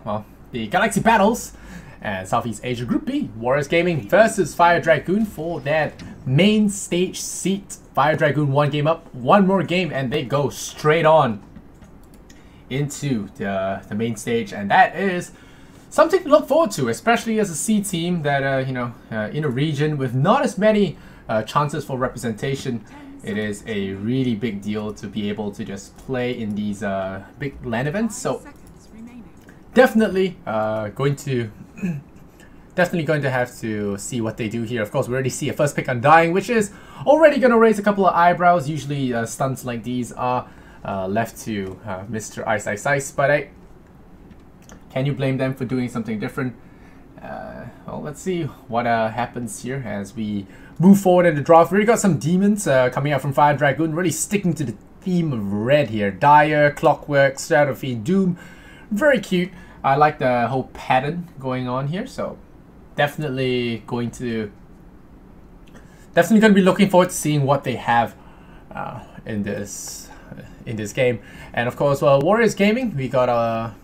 well, the Galaxy Battles and Southeast Asia Group B. Warriors Gaming versus Fire Dragoon for that main stage seat. Fire Dragoon 1 game up, one more game, and they go straight on into the main stage, and that is something to look forward to, especially as a C team that in a region with not as many chances for representation. It is a really big deal to be able to just play in these big LAN events. So definitely going to have to see what they do here. Of course, we already see a first pick Undying, which is already going to raise a couple of eyebrows. Usually stunts like these are left to Mr. Ice, but can you blame them for doing something different? Well, let's see what happens here as we move forward in the draft. We already got some demons coming out from Fire Dragoon, really sticking to the theme of red here. Dire, Clockwork, Shadow Fiend, Doom. Very cute. I like the whole pattern going on here, so definitely going to be looking forward to seeing what they have in this game. And of course, Warriors Gaming, we got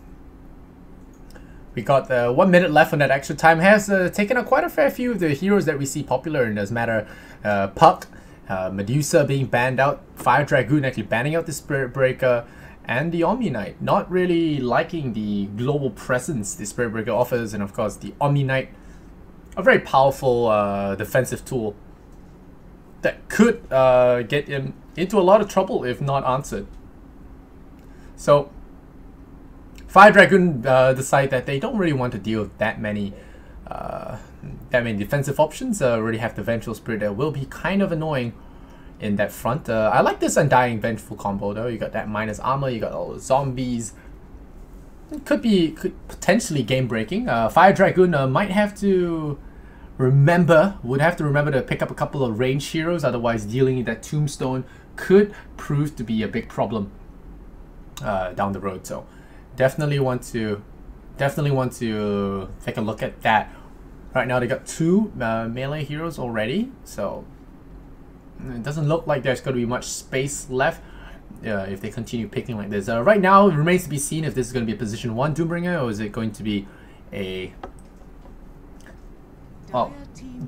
1 minute left on that extra time. Has taken out quite a fair few of the heroes that we see popular in this matter. Puck, Medusa being banned out, Fire Dragoon actually banning out the Spirit Breaker, and the Omni Knight. Not really liking the global presence the Spirit Breaker offers, and of course the Omni Knight, a very powerful defensive tool that could get him into a lot of trouble if not answered. So Fire Dragoon decide that they don't really want to deal with that many defensive options. Already have the Vengeful Spirit that will be kind of annoying in that front. I like this Undying Vengeful combo though. You got that minus armor, you got all the zombies. It could potentially game breaking. Fire Dragoon would have to remember to pick up a couple of ranged heroes, otherwise dealing with that Tombstone could prove to be a big problem down the road. So definitely want to take a look at that. Right now they got 2 melee heroes already, so it doesn't look like there's going to be much space left if they continue picking like this. Right now it remains to be seen if this is going to be a position 1 Doombringer, or is it going to be a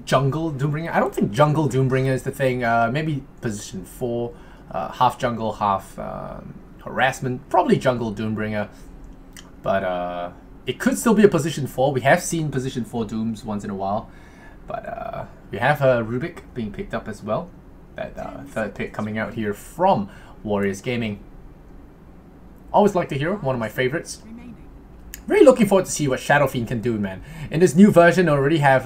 jungle Doombringer. I don't think jungle Doombringer is the thing. Maybe position 4, half jungle, half harassment. Probably jungle Doombringer. But it could still be a position 4. We have seen position 4 Dooms once in a while. But we have Rubik being picked up as well. That third pick coming out here from Warriors Gaming. Always like the hero, one of my favorites. Really looking forward to see what Shadow Fiend can do, man. In this new version, I already have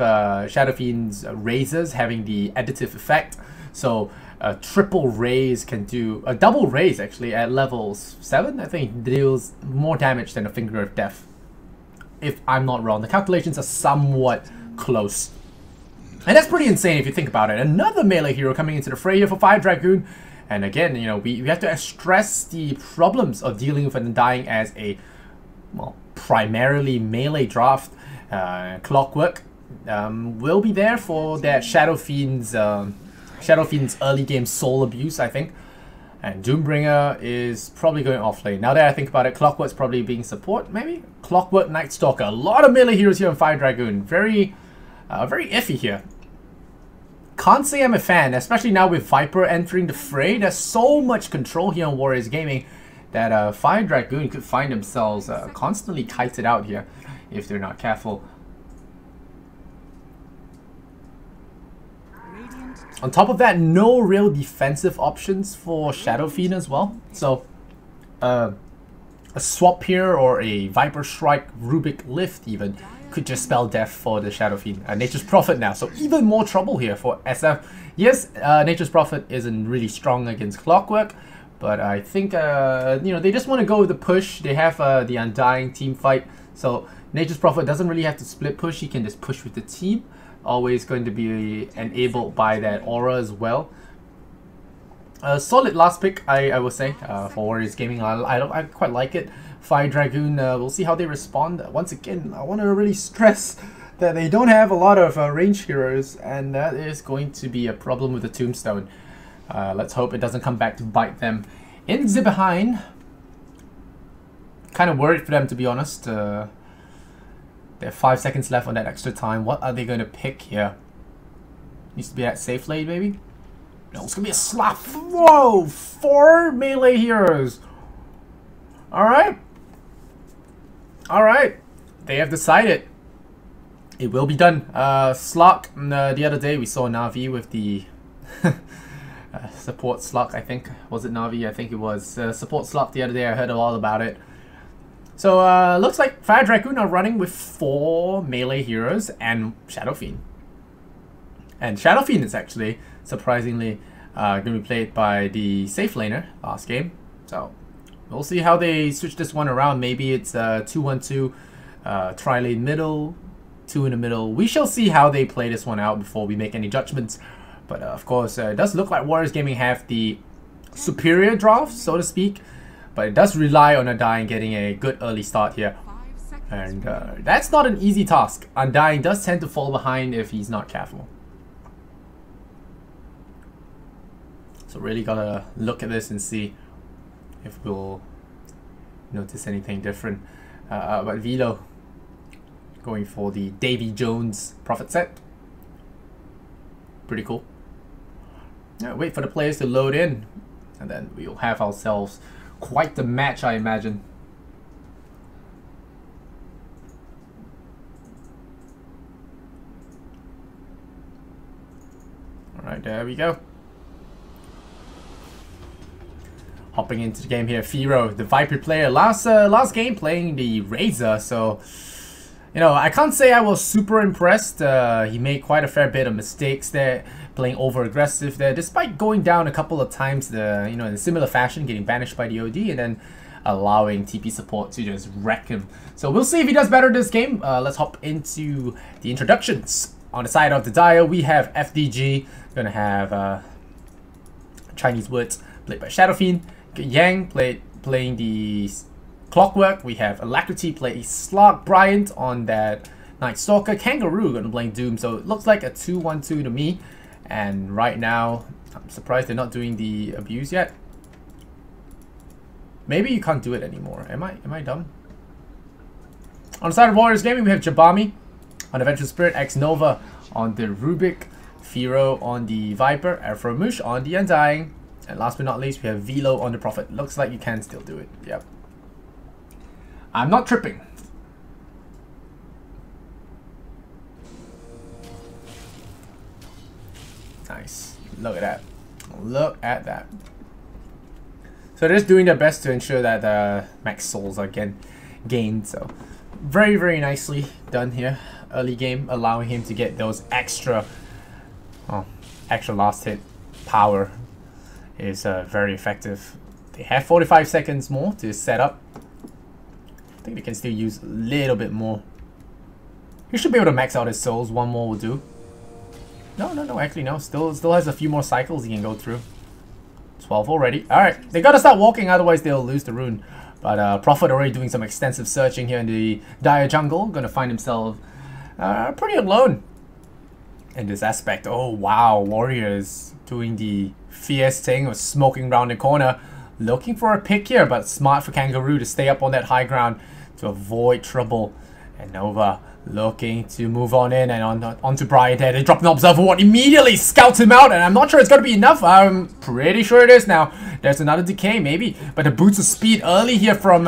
Shadow Fiend's razors having the additive effect. So a triple raise can do a double raise actually at level 7. I think deals more damage than a Finger of Death, if I'm not wrong. The calculations are somewhat close, and that's pretty insane if you think about it. Another melee hero coming into the fray here for Fire Dragoon, and again, you know, we have to stress the problems of dealing with Undying as a primarily melee draft. Clockwork will be there for that Shadow Fiend's early game soul abuse, I think. And Doombringer is probably going off lane. Now that I think about it, Clockwork's probably being support, maybe? Clockwork, Night Stalker. A lot of melee heroes here on Fire Dragoon. Very iffy here. Can't say I'm a fan, especially now with Viper entering the fray. There's so much control here on Warriors Gaming that Fire Dragoon could find themselves constantly kited out here if they're not careful. On top of that, no real defensive options for Shadow Fiend as well. So a swap here or a Viper Strike, Rubik Lift even could just spell death for the Shadow Fiend. Nature's Prophet now, so even more trouble here for SF. Yes, Nature's Prophet isn't really strong against Clockwork, but I think you know, they just want to go with the push. They have the Undying team fight, so Nature's Prophet doesn't really have to split push. He can just push with the team. Always going to be enabled by that aura as well. Solid last pick, I will say, for Warriors Gaming. I quite like it. Fire Dragoon, we'll see how they respond. Once again, I want to really stress that they don't have a lot of range heroes, and that is going to be a problem with the Tombstone. Let's hope it doesn't come back to bite them in the behind. Kind of worried for them, to be honest. They have 5 seconds left on that extra time. What are they going to pick here? Needs to be that safe lane, maybe? No, it's going to be a slap. Whoa! 4 melee heroes. Alright. Alright. They have decided. It will be done. Slug, the other day we saw Na'Vi with the support Slug, I think. Was it Na'Vi? I think it was. Support Slug the other day, I heard all about it. So, looks like Fire Dragoon are running with 4 melee heroes and Shadow Fiend. And Shadow Fiend is actually, surprisingly, going to be played by the safe laner last game. So, we'll see how they switch this one around. Maybe it's 2-1-2, tri-lane middle, 2 in the middle. We shall see how they play this one out before we make any judgments. But of course, it does look like Warriors Gaming have the superior draft, so to speak. But it does rely on Undying getting a good early start here. And that's not an easy task. Undying does tend to fall behind if he's not careful. So really gotta look at this and see if we'll notice anything different. But Velo going for the Davy Jones Prophet set. Pretty cool. Yeah, wait for the players to load in, and then we'll have ourselves quite the match, I imagine. Alright, there we go. Hopping into the game here, Firo, the Viper player, last game playing the Razor, so you know, I can't say I was super impressed. He made quite a fair bit of mistakes there, playing over aggressive there, despite going down a couple of times, in a similar fashion, getting banished by the OD and then allowing TP support to just wreck him. So we'll see if he does better this game. Let's hop into the introductions. On the side of the dial, we have FDG, gonna have Chinese Woods played by Shadow Fiend, Yang playing the Clockwork. We have Alacrity play Slug Bryant on that Night Stalker. Kangaroo gonna play Doom. So it looks like a 2-1-2 to me. And right now, I'm surprised they're not doing the abuse yet. Maybe you can't do it anymore. Am I dumb? On the side of Warriors Gaming, we have Jabami on Adventure Spirit, X Nova on the Rubik, Firo on the Viper, Afromush on the Undying, and last but not least, we have Velo on the Prophet. Looks like you can still do it. Yep. I'm not tripping. Nice. Look at that. Look at that. So they're just doing their best to ensure that max souls are gained. So very, very nicely done here. Early game, allowing him to get those extra last hit power is very effective. They have 45 seconds more to set up. I think they can still use a little bit more. He should be able to max out his souls. One more will do. No, actually no. Still has a few more cycles he can go through. 12 already. Alright, they gotta start walking, otherwise they'll lose the rune. But Prophet already doing some extensive searching here in the Dire Jungle. Gonna find himself pretty alone in this aspect. Oh wow, Warriors doing the fierce thing of smoking around the corner. Looking for a pick here, but smart for Kangaroo to stay up on that high ground to avoid trouble. And Nova looking to move on in and onto Brian there. They drop an Observer Ward, immediately scouts him out, and I'm not sure it's going to be enough. I'm pretty sure it is now. There's another decay, maybe. But the boots of speed early here from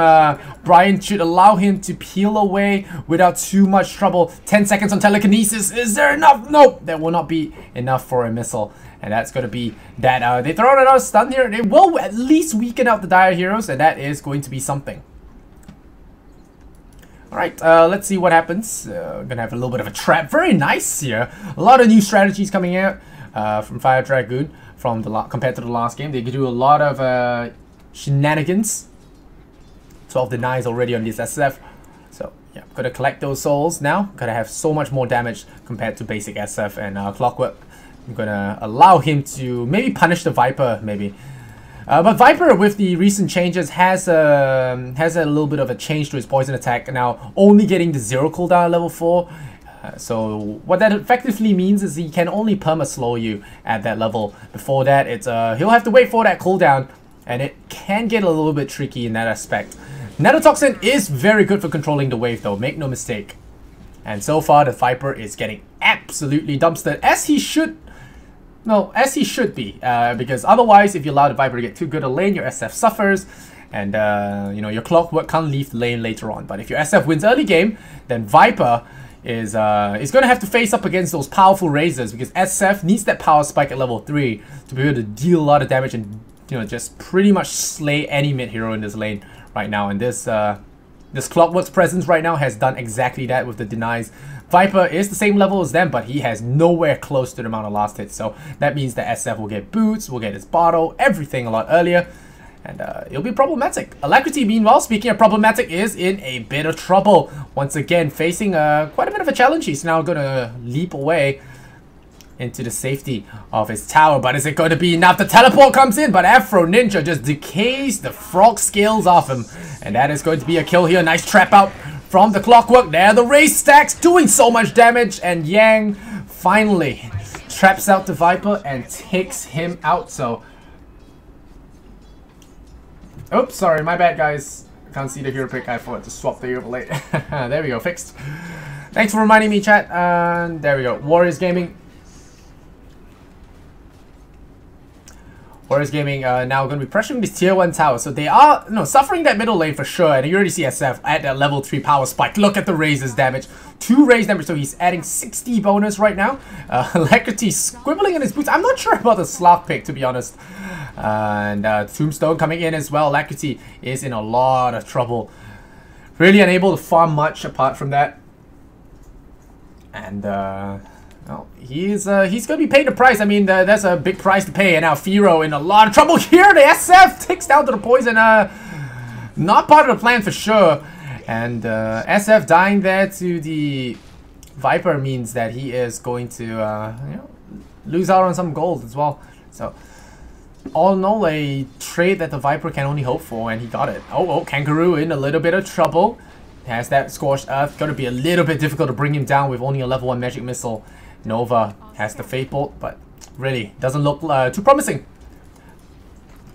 Brian should allow him to peel away without too much trouble. 10 seconds on telekinesis. Is there enough? Nope, there will not be enough for a missile. And that's going to be that. They throw another stun here. They will at least weaken out the Dire heroes, and that is going to be something. Alright, let's see what happens. Gonna have a little bit of a trap. Very nice here. A lot of new strategies coming out from Fire Dragoon from compared to the last game. They can do a lot of shenanigans. 12 denies already on this SF. So, yeah, gotta collect those souls now. Gotta have so much more damage compared to basic SF and Clockwork. I'm gonna allow him to maybe punish the Viper, maybe. But Viper, with the recent changes, has a little bit of a change to his poison attack now, only getting the 0 cooldown at level 4. So what that effectively means is he can only perma-slow you at that level. Before that, it's he'll have to wait for that cooldown, and it can get a little bit tricky in that aspect. Nanotoxin is very good for controlling the wave though, make no mistake. And so far, the Viper is getting absolutely dumpstered, as he should. No, as he should be, because otherwise, if you allow the Viper to get too good a lane, your SF suffers, and you know, your Clockwork can't leave the lane later on. But if your SF wins early game, then Viper is going to have to face up against those powerful Razors, because SF needs that power spike at level 3 to be able to deal a lot of damage and, you know, just pretty much slay any mid hero in this lane right now. And this Clockwork's presence right now has done exactly that with the denies. Viper is the same level as them, but he has nowhere close to the amount of last hits. So that means that SF will get boots, will get his bottle, everything a lot earlier. And it'll be problematic. Alacrity, meanwhile, speaking of problematic, is in a bit of trouble. Once again, facing quite a bit of a challenge. He's now going to leap away into the safety of his tower. But is it going to be enough? The teleport comes in, but Afro Ninja just decays the frog scales off him. And that is going to be a kill here. Nice trap out from the Clockwork. There, the race stacks doing so much damage. And Yang finally traps out the Viper and takes him out. So, oops, sorry, my bad, guys. Can't see the hero pick. I forgot to swap the overlay. There we go, fixed. Thanks for reminding me, chat. And there we go. Warriors Gaming. Warriors Gaming now going to be pressuring this tier 1 tower. So they are suffering that middle lane for sure. And you already see SF at that level 3 power spike. Look at the Razor's damage. 2 raise damage, so he's adding 60 bonus right now. Alacrity squibbling in his boots. I'm not sure about the Slark pick, to be honest. And Tombstone coming in as well. Alacrity is in a lot of trouble. Really unable to farm much apart from that. And well, he's going to be paying the price. I mean, that's a big price to pay. And now Firo in a lot of trouble here. The SF takes down to the poison. Not part of the plan for sure. And SF dying there to the Viper means that he is going to you know, lose out on some gold as well. So all in all, a trade that the Viper can only hope for, and he got it. Oh, Kangaroo in a little bit of trouble. Has that Scorched Earth. Going to be a little bit difficult to bring him down with only a level 1 magic missile. Nova has the Fate Bolt, but really doesn't look too promising.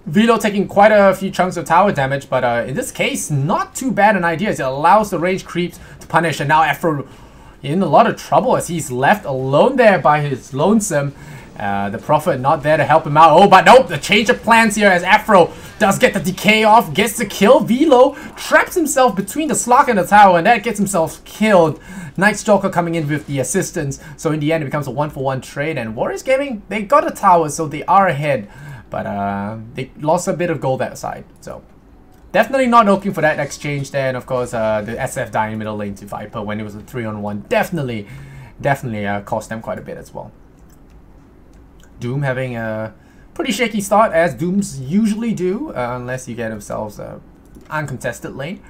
Velo taking quite a few chunks of tower damage, but in this case, not too bad an idea as it allows the range creeps to punish. And now Afro in a lot of trouble as he's left alone there by his lonesome. The Prophet not there to help him out. Oh, but nope, the change of plans here as Afro does get the decay off, gets the kill. Velo traps himself between the Slark and the tower, and that gets himself killed. Night Stalker coming in with the assistance. So in the end, it becomes a 1-for-1 trade. And Warriors Gaming, they got a tower, so they are ahead. But they lost a bit of gold that side. So definitely not looking for that exchange there. And of course, the SF dying middle lane to Viper when it was a 3-on-1 definitely cost them quite a bit as well. Doom having a pretty shaky start, as Dooms usually do, unless you get themselves a uncontested lane.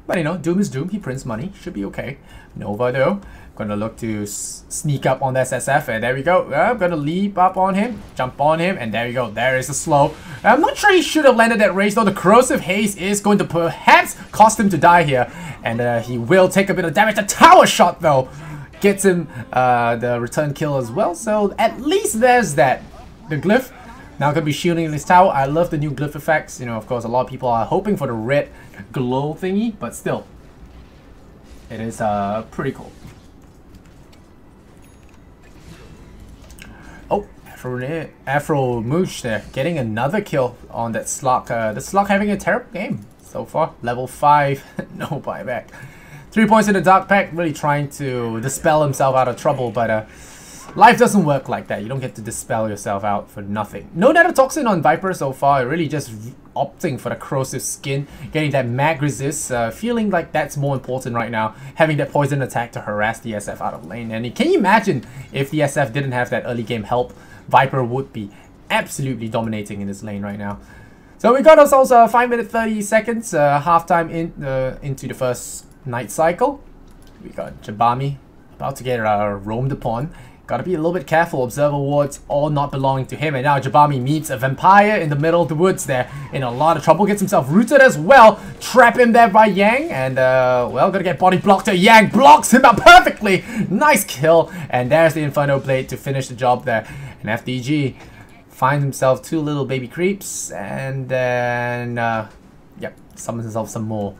But you know, Doom is Doom. He prints money. Should be okay. Nova though, gonna look to sneak up on the SF, and there we go. Gonna leap up on him, jump on him, and there we go. There is a slow. I'm not sure he should have landed that raise though. The Corrosive Haze is going to perhaps cost him to die here, and he will take a bit of damage. The tower shot though gets him the return kill as well. So at least there's that. The Glyph now going to be shielding this tower. I love the new Glyph effects. You know, of course, a lot of people are hoping for the red glow thingy, but still, it is pretty cool. Oh, Afro Moosh there, getting another kill on that Slark. The Slark having a terrible game so far. Level 5, no buyback. 3 points in the Dark Pack, really trying to dispel himself out of trouble, but life doesn't work like that. You don't get to dispel yourself out for nothing. No Nanotoxin on Viper so far, really just opting for the Corrosive Skin, getting that mag resist, feeling like that's more important right now, having that poison attack to harass the SF out of lane. And can you imagine if the SF didn't have that early game help, Viper would be absolutely dominating in this lane right now. So we got ourselves 5 minutes 30 seconds, halftime into the first night cycle. We got Jabami about to get roamed upon. Gotta be a little bit careful. Observer wards all not belonging to him. And now Jabami meets a vampire in the middle of the woods there. In a lot of trouble. Gets himself rooted as well. Trap him there by Yang. And well, gonna get body blocked there. Yang blocks him out perfectly. Nice kill. And there's the Inferno Blade to finish the job there. And FDG finds himself 2 little baby creeps. And then yep, summons himself some more.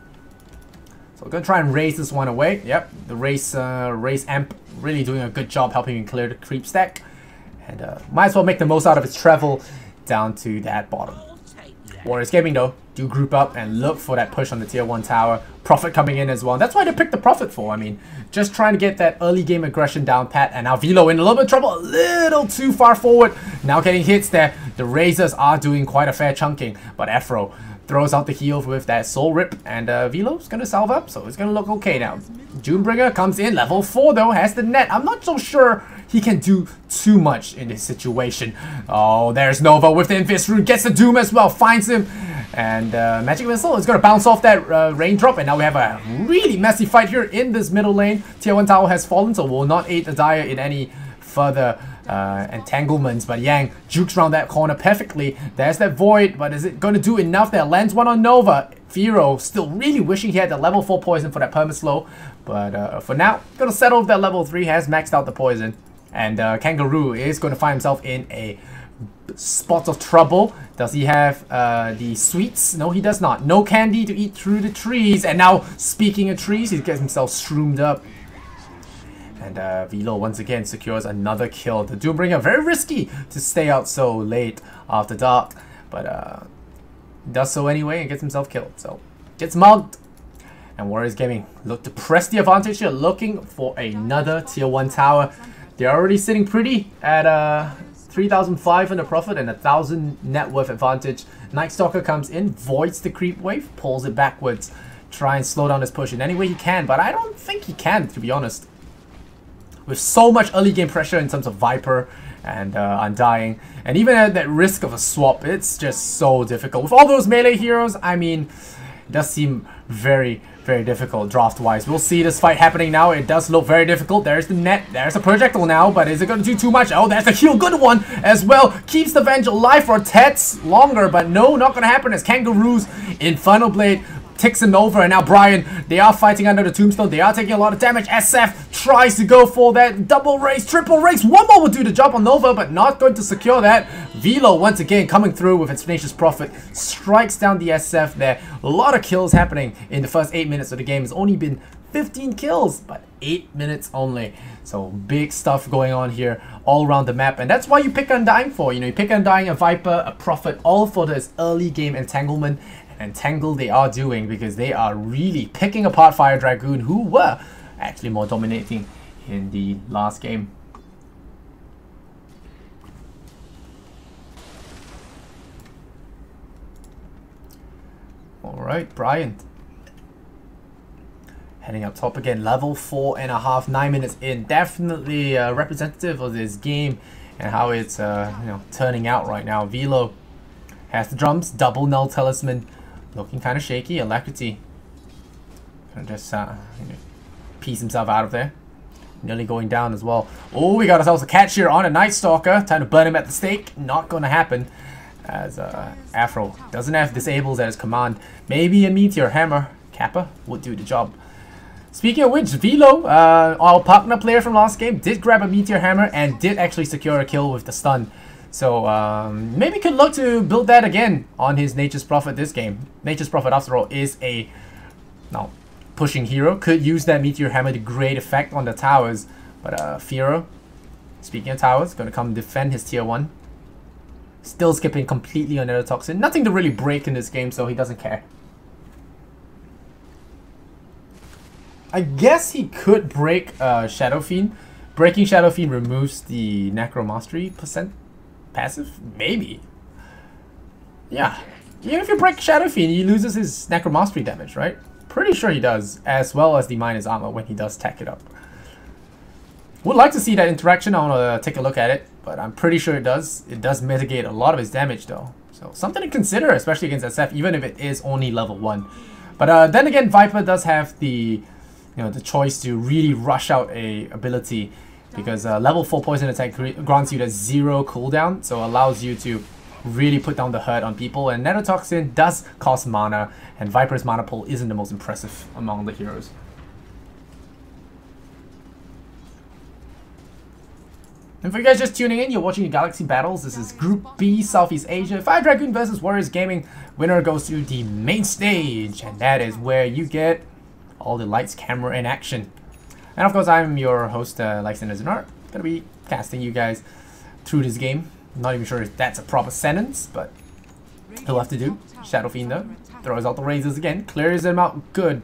So we're gonna try and raise this one away. Yep, the race amp really doing a good job helping him clear the creep stack. And might as well make the most out of his travel down to that bottom. Warriors Gaming though, do group up and look for that push on the tier 1 tower. Prophet coming in as well. That's why they picked the Prophet for. I mean, just trying to get that early game aggression down pat. And now Velo in a little bit of trouble. A little too far forward. Now getting hits there. The Razors are doing quite a fair chunking. But Afro throws out the heal with that Soul Rip. And Velo's going to salve up. So it's going to look okay now. Doombringer comes in. Level 4 though. Has the net. I'm not so sure he can do too much in this situation. Oh, there's Nova with the Invis Rune. Gets the Doom as well. Finds him. And Magic Missile is going to bounce off that raindrop. And now we have a really messy fight here in this middle lane. Tier 1 tower has fallen, so will not aid the Dire in any further entanglements. But Yang jukes around that corner perfectly. There's that Void, but is it going to do enough there? Lands one on Nova. Firo still really wishing he had the level 4 poison for that perma-slow. But for now, going to settle with that level 3. Has maxed out the poison. And Kangaroo is going to find himself in a spot of trouble. Does he have the sweets? No, he does not. No candy to eat through the trees. And now, speaking of trees, he gets himself shroomed up. And Velo once again secures another kill. The Doombringer, very risky to stay out so late after dark. But does so anyway and gets himself killed. So, gets mugged. And Warriors Gaming look to press the advantage here, looking for another tier 1 tower. They're already sitting pretty at 3,500 profit and 1,000 net worth advantage. Night Stalker comes in, voids the creep wave, pulls it backwards. Try and slow down his push in any way he can, but I don't think he can, to be honest. With so much early game pressure in terms of Viper and Undying, and even at that risk of a swap, it's just so difficult. With all those melee heroes, I mean, it does seem very difficult draft-wise. We'll see this fight happening now. It does look very difficult. There's the net. There's a projectile now, but is it going to do too much? Oh, there's the heal. Good one as well. Keeps the Venge alive for Tets longer, but no, not going to happen as Kangaroo's Infernal Blade ticks him over. And now Brian, they are fighting under the tombstone. They are taking a lot of damage. SF tries to go for that double race, triple race. One more will do the job on Nova, but not going to secure that. Velo once again coming through with its Tenacious Prophet. Strikes down the SF there. A lot of kills happening in the first 8 minutes of the game. It's only been 15 kills, but 8 minutes only. So big stuff going on here all around the map. And that's why you pick Undying for. You know, you pick Undying, a Viper, a Prophet, all for this early game entanglement. Entangle they are doing because they are really picking apart Fire Dragoon, who were actually more dominating in the last game. Alright, Brian. Heading up top again, level 4.5, 9 minutes in. Definitely representative of this game and how it's you know, turning out right now. Velo has the drums, double null talisman. Looking kind of shaky. Alacrity gonna just piece himself out of there. Nearly going down as well. Oh, we got ourselves a catch here on a Night Stalker. Time to burn him at the stake. Not gonna happen as Afro doesn't have disables at his command. Maybe a Meteor Hammer. Kappa would do the job. Speaking of which, Velo, our partner player from last game, did grab a Meteor Hammer and did actually secure a kill with the stun. So maybe could look to build that again on his Nature's Prophet this game. Nature's Prophet, after all, is a pushing hero. Could use that Meteor Hammer to great effect on the towers. But Firo, speaking of towers, going to come defend his tier 1. Still skipping completely on Toxin. Nothing to really break in this game, so he doesn't care. I guess he could break Shadow Fiend. Breaking Shadow Fiend removes the Necro Mastery % passive? Maybe. Yeah. Even if you break Shadow Fiend, he loses his Necro Mastery damage, right? Pretty sure he does, as well as the minus armor when he does tech it up. Would like to see that interaction. I want to take a look at it, but I'm pretty sure it does. It does mitigate a lot of his damage though. So something to consider, especially against SF, even if it is only level 1. But then again, Viper does have the the choice to really rush out a ability. Because level 4 poison attack grants you the 0 cooldown, so allows you to really put down the hurt on people. And Nanotoxin does cost mana, and Viper's mana pool isn't the most impressive among the heroes. And for you guys just tuning in, you're watching the Galaxy Battles. This is Group B, Southeast Asia. Fire Dragoon versus Warriors Gaming. Winner goes to the main stage, and that is where you get all the lights, camera, and action. And of course, I'm your host, Lysander Zenart. Gonna be casting you guys through this game. Not even sure if that's a proper sentence, but he'll have to do. Shadow Fiend though, throws out the razors again, clears them out good.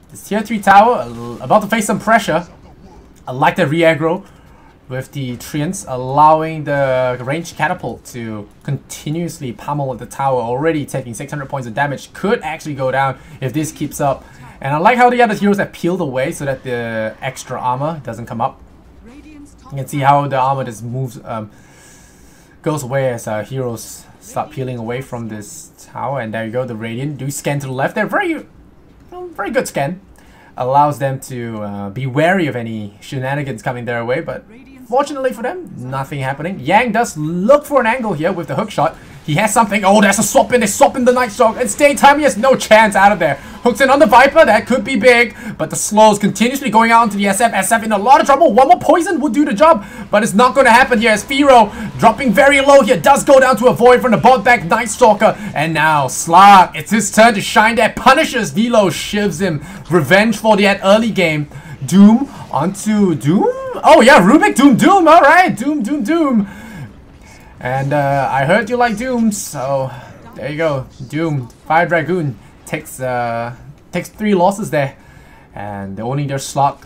This tier 3 tower about to face some pressure. I like the re-aggro with the Treants, allowing the ranged catapult to continuously pummel at the tower, already taking 600 points of damage. Could actually go down if this keeps up. And I like how the other heroes have peeled away so that the extra armor doesn't come up. You can see how the armor just moves, goes away as heroes start peeling away from this tower. And there you go, the Radiant do scan to the left. They're very good scan. Allows them to be wary of any shenanigans coming their way, but fortunately for them, nothing happening. Yang does look for an angle here with the hook shot. He has something. Oh, there's a swap in. They swap in the Night Stalk. It's daytime. He has no chance out of there. Hooks in on the Viper. That could be big. But the slows continuously going out into the SF. SF in a lot of trouble. One more poison would do the job. But it's not going to happen here as Firo dropping very low here. Does go down to avoid from the bot back Night Stalker. And now Slark. It's his turn to shine there. Punishes Velo. Shivs him. Revenge for that early game. Doom onto Doom. Oh yeah, Rubik. Doom. Alright. Doom. And I heard you like Doom, so there you go. Doom, Fire Dragoon takes 3 losses there, and only their Slug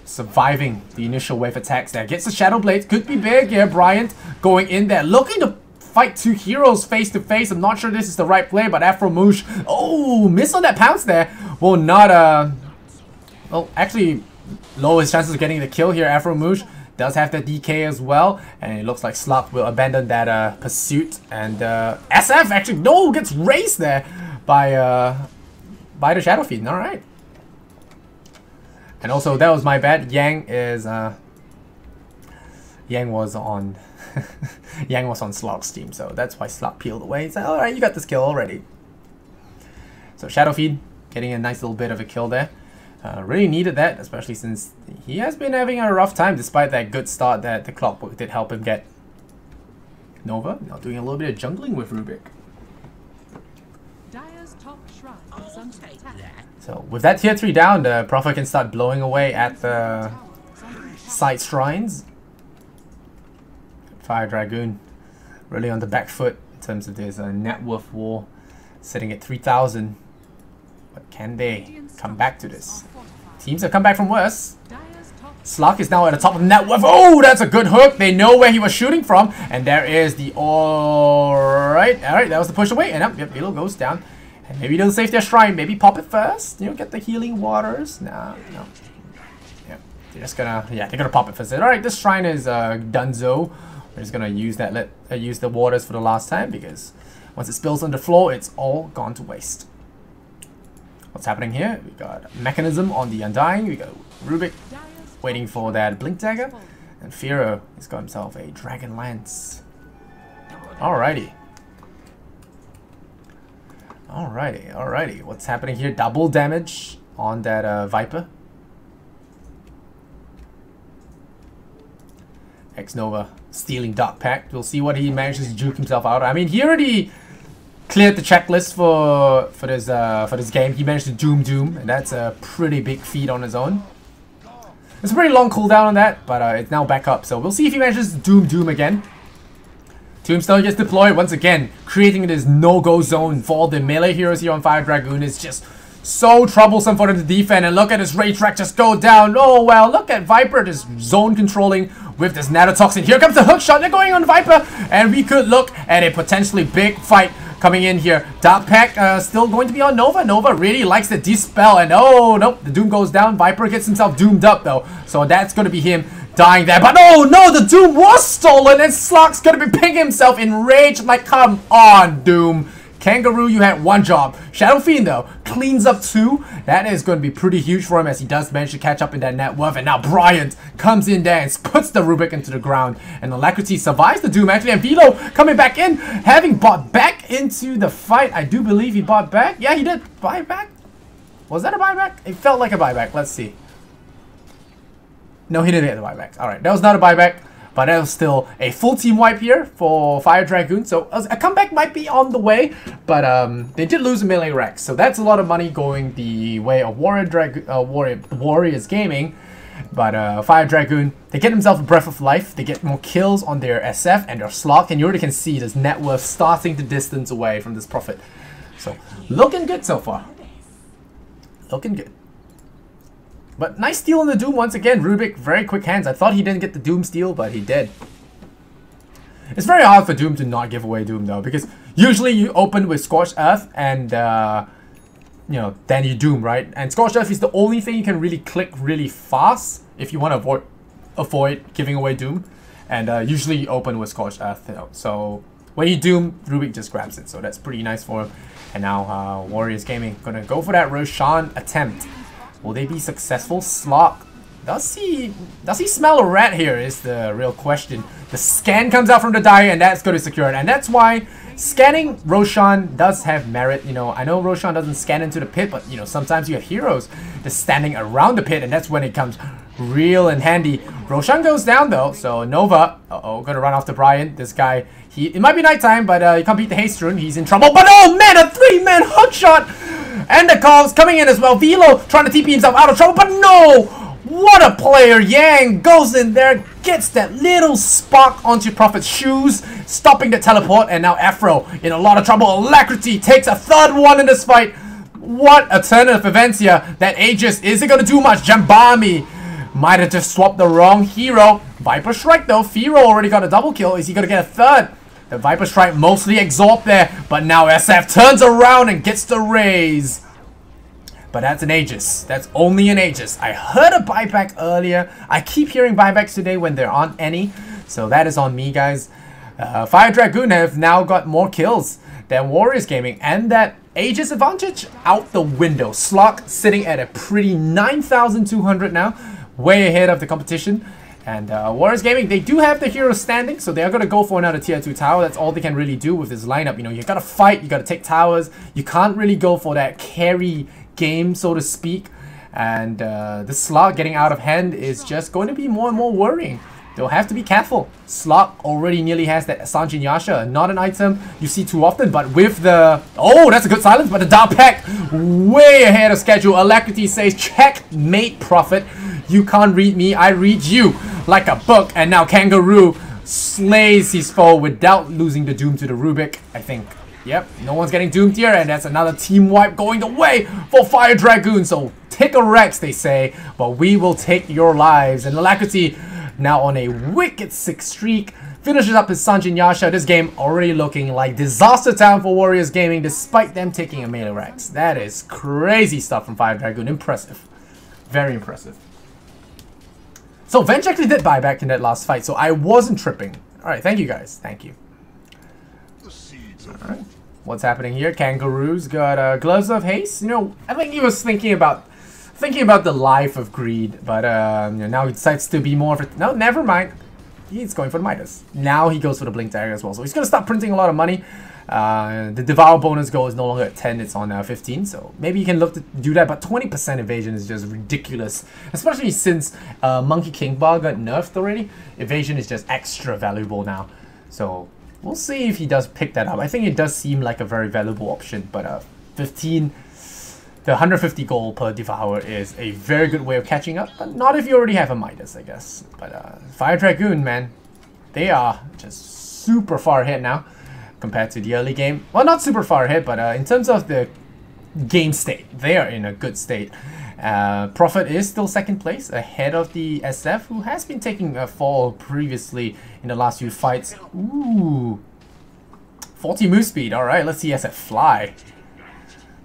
surviving the initial wave attacks there. Gets the Shadow Blade, could be big here. Bryant going in there, looking to fight 2 heroes face to face. I'm not sure this is the right play, but Afro Moosh, oh, miss on that pounce there. Will not well, actually, lowest chances of getting the kill here. Afro Moosh does have the DK as well, and it looks like Slug will abandon that pursuit. And SF actually gets raised there by the Shadow Fiend. All right, and also that was my bad. Yang was on Yang was on Slug's team, so that's why Slug peeled away. So all right, you got this kill already. So Shadow Fiend getting a nice little bit of a kill there. Really needed that, especially since he has been having a rough time despite that good start that the Clockwork did help him get. Nova now doing a little bit of jungling with Rubik. So with that tier 3 down, the Prophet can start blowing away at the side shrines. Fire Dragoon really on the back foot in terms of this net worth war, sitting at 3,000. But can they come back to this? Teams have come back from worse. Slug is now at the top of net worth. Oh, that's a good hook. They know where he was shooting from. And there is the... Alright, that was the push away. And yep, Velo goes down. And maybe they'll save their shrine. Maybe pop it first. You know, get the healing waters. No. Yeah, they're just gonna... Yeah, they're gonna pop it first. Alright, this shrine is donezo. We're just gonna use that. Use the waters for the last time, because once it spills on the floor, it's all gone to waste. What's happening here? We got Mechanism on the Undying. We got Rubik waiting for that Blink Dagger. And Firo has got himself a Dragon Lance. Alrighty. What's happening here? Double damage on that Viper. X-Nova stealing Dark Pact. We'll see what he manages to juke himself out. I mean, he already cleared the checklist for this game. He managed to Doom, and that's a pretty big feat on his own. There's a pretty long cooldown on that, but it's now back up. So we'll see if he manages to Doom again. Tombstone gets deployed once again, creating this no-go zone for all the melee heroes here on Fire Dragoon. It's just so troublesome for them to defend. And look at his Rage Rack just go down. Oh well, look at Viper just zone controlling with this Nanotoxin. Here comes the hook shot. They're going on Viper, and we could look at a potentially big fight coming in here. Dark Pact still going to be on Nova. Nova really likes the Dispel, and oh nope, the Doom goes down. Viper gets himself doomed up though, so that's going to be him dying there. But oh no, the Doom was stolen, and Slug's going to be picking himself in rage. Like, come on, Doom. Kangaroo, you had one job. Shadow Fiend, though, cleans up 2. That is going to be pretty huge for him, as he does manage to catch up in that net worth. And now Bryant comes in there and puts the Rubik into the ground. And Alacrity survives the Doom, actually. And Velo coming back in, having bought back into the fight. I do believe he bought back. Yeah, he did. Buyback? Was that a buyback? It felt like a buyback. Let's see. No, he didn't get the buyback. Alright, that was not a buyback. But that was still a full team wipe here for Fire Dragoon. So a comeback might be on the way, but they did lose a melee Rex. So that's a lot of money going the way of Warriors Gaming. But Fire Dragoon, they get themselves a Breath of Life. They get more kills on their SF and their Slot. And you already can see this net worth starting to distance away from this Prophet. So looking good so far. Looking good. But nice steal on the Doom once again. Rubik, very quick hands. I thought he didn't get the Doom steal, but he did. It's very hard for Doom to not give away Doom though, because usually you open with Scorched Earth and you know, then you Doom, right? And Scorched Earth is the only thing you can really click really fast if you want to avoid giving away Doom. And usually you open with Scorched Earth, you know. So when you Doom, Rubik just grabs it. So that's pretty nice for him. And now Warriors Gaming gonna go for that Roshan attempt. Will they be successful? Slok, does he smell a rat here is the real question. The scan comes out from the die and that's going to secure it. And that's why scanning Roshan does have merit. You know, I know Roshan doesn't scan into the pit, but you know, sometimes you have heroes just standing around the pit and that's when it comes real and handy. Roshan goes down though, so Nova, gonna run after Brian. This guy, it might be nighttime, but he can't beat the haste rune. He's in trouble, but oh man, a 3-man hookshot! And the calls coming in as well. Velo trying to TP himself out of trouble, but no! What a player! Yang goes in there, gets that little spark onto Prophet's shoes, stopping the teleport, and now Afro in a lot of trouble. Alacrity takes a third one in this fight. What a turn of events here. That Aegis isn't going to do much. Jambami might have just swapped the wrong hero. Viper Strike though. Firo already got a double kill. Is he going to get a third? The Viper Strike mostly absorbed there, but now SF turns around and gets the raise. But that's an Aegis. That's only an Aegis. I heard a buyback earlier. I keep hearing buybacks today when there aren't any. So that is on me, guys. Fire Dragoon have now got more kills than Warriors Gaming. And that Aegis advantage out the window. Slok sitting at a pretty 9,200 now. Way ahead of the competition. And Warriors Gaming, they do have the hero standing, so they're going to go for another tier 2 tower. That's all they can really do with this lineup. You know, you got to fight, you got to take towers. You can't really go for that carry game, so to speak. And the Slot getting out of hand is just going to be more and more worrying. They'll have to be careful. Slot already nearly has that Sanjin Yasha, not an item you see too often, but with the... Oh, that's a good silence, but the Dark Pack way ahead of schedule. Alacrity says, checkmate, Prophet. You can't read me, I read you like a book. And now Kangaroo slays his foe without losing the Doom to the Rubik, I think. Yep, no one's getting doomed here, and that's another team wipe going the way for Fire Dragoon. So take a Rex, they say, but we will take your lives. And Alacrity now on a wicked 6 streak. Finishes up his Sanjin Yasha. This game already looking like disaster town for Warriors Gaming despite them taking a melee Rex. That is crazy stuff from Fire Dragoon. Impressive. Very impressive. So Venge actually did buy back in that last fight, so I wasn't tripping. Alright, thank you guys. Thank you. Alright. What's happening here? Kangaroo's got Gloves of Haste. You know, I think he was thinking about the life of greed, but you know, now he decides to be more of a... No, never mind. He's going for the Midas. Now he goes for the Blink Dagger as well. So he's going to start printing a lot of money. The Devour bonus goal is no longer at 10, it's on 15. So maybe you can look to do that, but 20% evasion is just ridiculous. Especially since Monkey King Bar got nerfed already. Evasion is just extra valuable now. So we'll see if he does pick that up. I think it does seem like a very valuable option, but 15... The 150 gold per Devour is a very good way of catching up, but not if you already have a Midas, I guess. But Fire Dragoon, man, they are just super far ahead now compared to the early game. Well, not super far ahead, but in terms of the game state, they are in a good state. Prophet is still second place, ahead of the SF, who has been taking a fall previously in the last few fights. Ooh, 40 move speed. All right, let's see SF fly.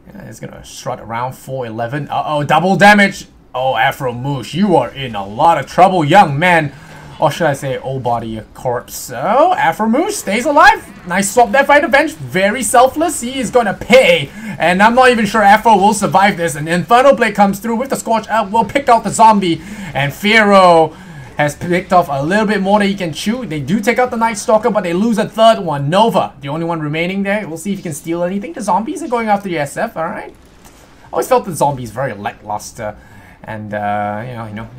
Yeah, he's gonna strut around 411. Uh-oh, double damage. Oh, Afro Moosh, you are in a lot of trouble, young man. Or should I say, old body corpse. Oh, Afro Moosh stays alive. Nice swap there, Fight Avenge. Very selfless. He is gonna pay. And I'm not even sure Afro will survive this. And Infernal Blade comes through with the Scorch. Will pick out the zombie. And Firo has picked off a little bit more than he can chew. They do take out the Night Stalker, but they lose a third one. Nova, the only one remaining there. We'll see if he can steal anything. The zombies are going after the SF, alright? I always felt the zombies very lackluster. And, you know.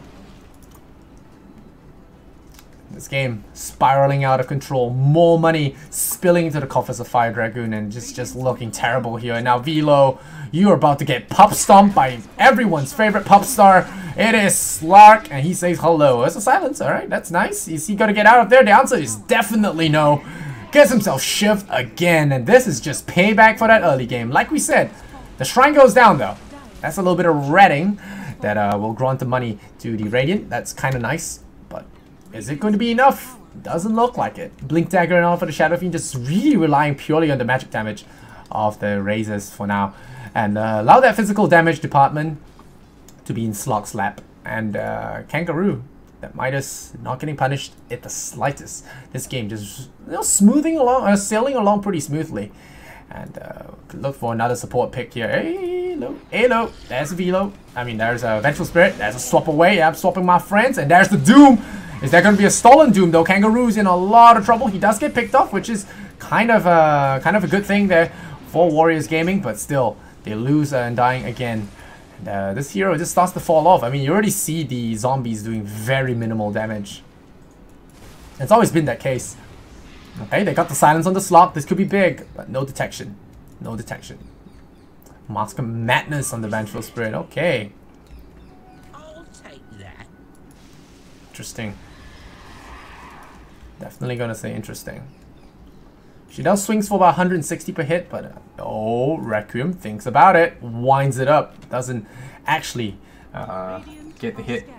This game spiraling out of control. More money spilling into the coffers of Fire Dragoon and just looking terrible here. And now Velo, you are about to get pup stomped by everyone's favorite pup star. It is Slark, and he says hello. It's a silence, alright, that's nice. Is he gonna get out of there? The answer is definitely no. Gets himself shivved again, and this is just payback for that early game. Like we said, the shrine goes down though. That's a little bit of redding that will grant the money to the Radiant. That's kind of nice, but is it going to be enough? Doesn't look like it. Blink Dagger and all for the Shadow Fiend, just really relying purely on the magic damage of the Razors for now. And allow that physical damage department to be in Slog's lap. And Kangaroo, that Midas not getting punished at the slightest. This game just smoothing along, sailing along pretty smoothly. And look for another support pick here. Halo, there's a Velo. I mean, there's a Vengeful Spirit. There's a swap away. I'm swapping my friends. And there's the Doom. Is there going to be a stolen Doom though? Kangaroo's in a lot of trouble. He does get picked off, which is kind of a good thing there for Warriors Gaming. But still, they lose Undying again. And, this hero just starts to fall off. I mean, you already see the zombies doing very minimal damage. It's always been that case. Okay, they got the silence on the slot. This could be big, but no detection. No detection. Mask of Madness on the Vengeful Spirit. Okay. I'll take that. Interesting. Definitely gonna say interesting. She does swings for about 160 per hit, but oh, Requiem thinks about it. Winds it up. Doesn't actually get the hit.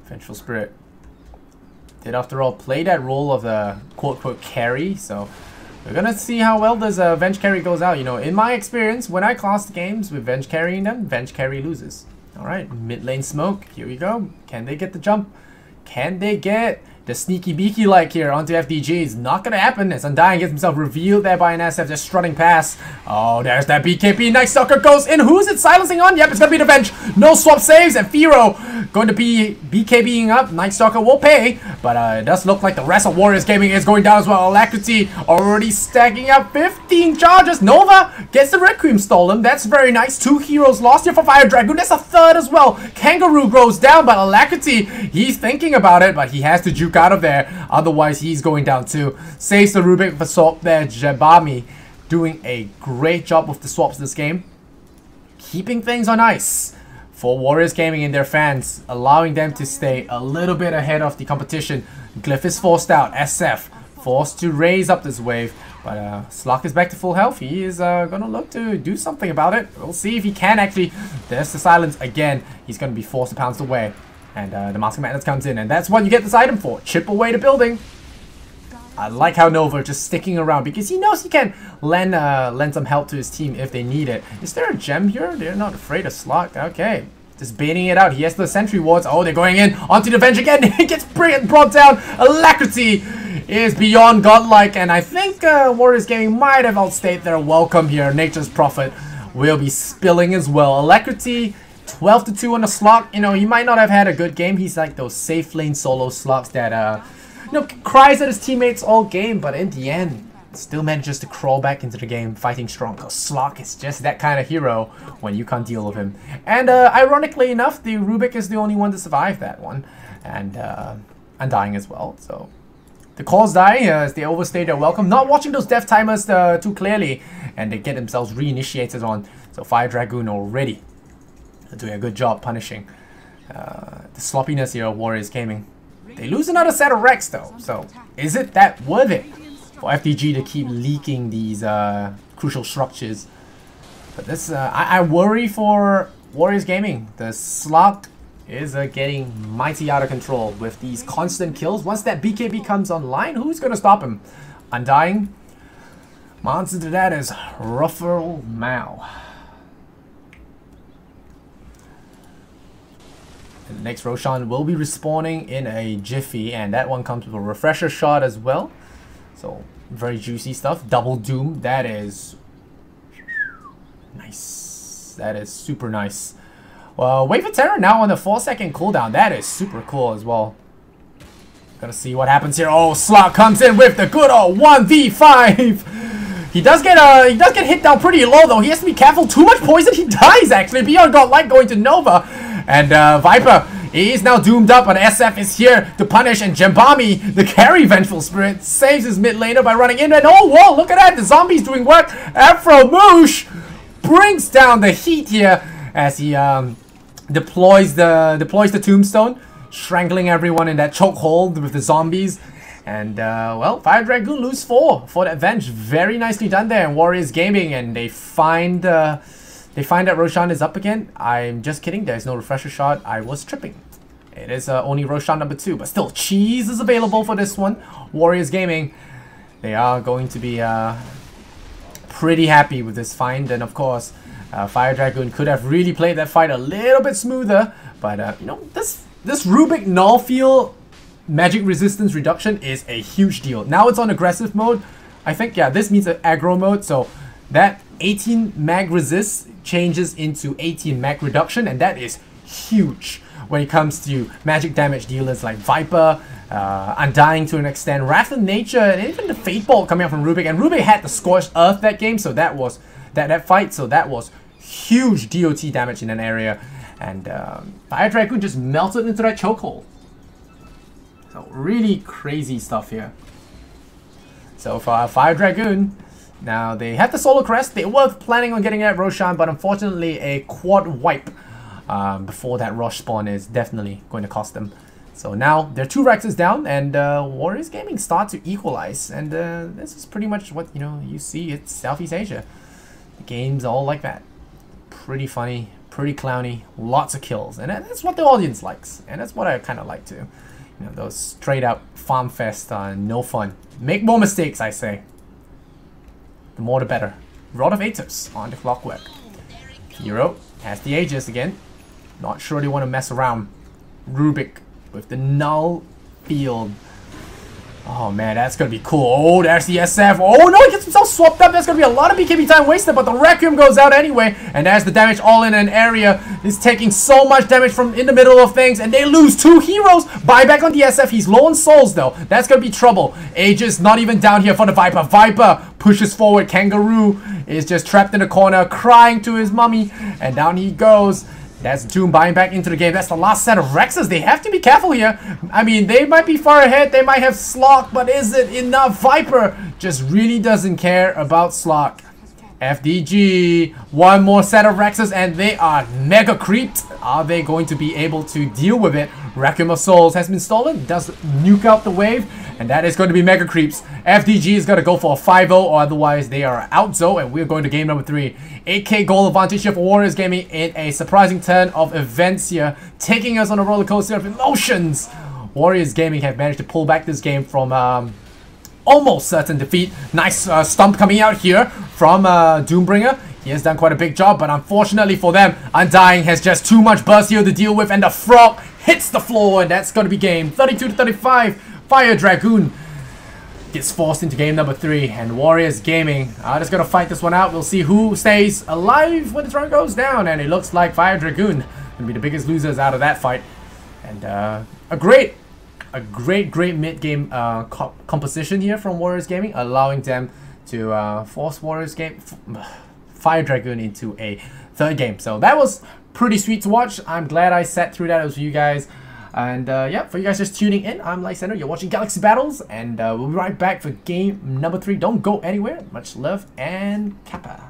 Vengeful Spirit did, after all, play that role of the quote-unquote carry, so we're gonna see how well this Venge carry goes out. You know, in my experience, when I class games with Venge carrying them, Venge carry loses. Alright, mid lane smoke, here we go. Can they get the jump? Can they get the sneaky beaky like here onto FDGs? Not gonna happen as Undying gets himself revealed there by an SF just strutting past. Oh, there's that BKB. Night Stalker goes in. Who's it silencing on? Yep, it's gonna be the Venge. No swap saves, and Firo going to be BKBing up. Night Stalker will pay, but it does look like the rest of Warriors Gaming is going down as well. Alacrity already stacking up 15 charges. Nova gets the Requiem stolen. That's very nice. 2 heroes lost here for Fire Dragoon. That's a third as well. Kangaroo goes down, but Alacrity, he's thinking about it, but he has to juke out of there. Otherwise, he's going down too. Saves the Rubik for swap there. Jabami doing a great job with the swaps this game. Keeping things on ice for Warriors Gaming and their fans, allowing them to stay a little bit ahead of the competition. Glyph is forced out. SF forced to raise up this wave, but Slok is back to full health. He is gonna look to do something about it. We'll see if he can actually. There's the silence again. He's gonna be forced to pounce away, and the Mask of Madness comes in, and that's what you get this item for. Chip away the building. I like how Nova just sticking around because he knows he can lend some help to his team if they need it. Is there a gem here? They're not afraid of Slot. Okay. Just baiting it out. He has the sentry wards. Oh, they're going in onto the Venge again. He gets brought down. Alacrity is beyond godlike, and I think Warriors Gaming might have outstayed their welcome here. Nature's Prophet will be spilling as well. Alacrity 12-2 on the Slot. You know, he might not have had a good game. He's like those safe lane solo slots that you know, cries at his teammates all game, but in the end, still manages to crawl back into the game fighting strong. Because Slok is just that kind of hero when you can't deal with him. And ironically enough, the Rubik is the only one to survive that one. And Undying as well. So the calls die as they overstay their welcome. Not watching those death timers too clearly. And they get themselves reinitiated on. So Fire Dragoon already doing a good job punishing the sloppiness here of Warriors Gaming. They lose another set of Rex though, so is it that worth it for FDG to keep leaking these crucial structures? But this, I worry for Warriors Gaming. The Slot is getting mighty out of control with these constant kills. Once that BKB comes online, who's going to stop him? Undying? My answer to that is Ruffle Mao. The next Roshan will be respawning in a jiffy, and that one comes with a refresher shot as well. So very juicy stuff. Double Doom, that is nice. That is super nice. Well, Wave of Terror now on a 4-second cooldown. That is super cool as well. Gonna see what happens here. Oh, Slot comes in with the good old 1v5. He does get hit down pretty low though. He has to be careful. Too much poison. He dies actually. Beyond Godlike going to Nova. And Viper, he is now doomed up, but SF is here to punish, and Jambami, the carry Vengeful Spirit, saves his mid laner by running in, and oh whoa, look at that, the zombies doing work. Afro-Moosh brings down the heat here as he deploys the tombstone, strangling everyone in that chokehold with the zombies. And well, Fire Dragoon lose 4 for that Venge. Very nicely done there, and Warriors Gaming, and they find that Roshan is up again. I'm just kidding, there's no refresher shot. I was tripping. It is only Roshan number 2, but still, cheese is available for this one. Warriors Gaming, they are going to be pretty happy with this find. And of course, Fire Dragoon could have really played that fight a little bit smoother. But you know, this Rubik null field magic resistance reduction is a huge deal. Now it's on aggressive mode. I think, yeah, this means an aggro mode. So that 18 mag resist changes into 18 mag reduction, and that is huge when it comes to magic damage dealers like Viper, Undying to an extent, Wrath of Nature, and even the Fate Bolt coming out from Rubik. And Rubik had the Scorched Earth that game, so that was that fight, so that was huge DOT damage in an area. And Fire Dragoon just melted into that chokehold. So really crazy stuff here. So for Fire Dragoon, now they have the Solo Crest. They were planning on getting that Roshan, but unfortunately a quad wipe before that rush spawn is definitely going to cost them. So now they're 2 Rexes down, and Warriors Gaming start to equalize. And this is pretty much what you see. It's Southeast Asia. The game's all like that. Pretty funny, pretty clowny, lots of kills, and that's what the audience likes, and that's what I kind of like too. Those straight up farm fest, no fun. Make more mistakes, I say. The more the better. Rod of Atos on the clockwork. Hero has the Aegis again. Not sure they want to mess around. Rubik with the null field. Oh man, that's gonna be cool. Oh, there's the SF. Oh no, he gets himself swapped up. That's gonna be a lot of BKB time wasted, but the Requiem goes out anyway. And there's the damage all in an area. He's taking so much damage from in the middle of things, and they lose 2 heroes. Buyback on the SF. He's low on souls though. That's gonna be trouble. Aegis not even down here for the Viper. Viper pushes forward. Kangaroo is just trapped in the corner, crying to his mummy, and down he goes. That's Doom buying back into the game. That's the last set of Rexes. They have to be careful here. I mean, they might be far ahead. They might have Slock, but is it enough? Viper just really doesn't care about Slock. FDG. 1 more set of Rexes, and they are mega creeped. Are they going to be able to deal with it? Requiem of Souls has been stolen. Does nuke out the wave, and that is going to be mega creeps. FDG is going to go for a 5-0, or otherwise they are out zone, and we're going to game number 3. 8k goal advantage here for Warriors Gaming in a surprising turn of events here, taking us on a roller coaster of emotions. Warriors Gaming have managed to pull back this game from almost certain defeat. Nice stump coming out here from Doombringer. He has done quite a big job, but unfortunately for them, Undying has just too much burst here to deal with, and the frog hits the floor, and that's going to be game 32-35. Fire Dragoon gets forced into game number 3, and Warriors Gaming are just going to fight this one out. We'll see who stays alive when the turn goes down, and it looks like Fire Dragoon going to be the biggest losers out of that fight. And a great mid-game composition here from Warriors Gaming, allowing them to force Fire Dragoon into a 3rd game. So that was pretty sweet to watch. I'm glad I sat through that with you guys. And yeah, for you guys just tuning in, I'm Lysander. You're watching Galaxy Battles, and we'll be right back for game number 3. Don't go anywhere. Much love and Kappa.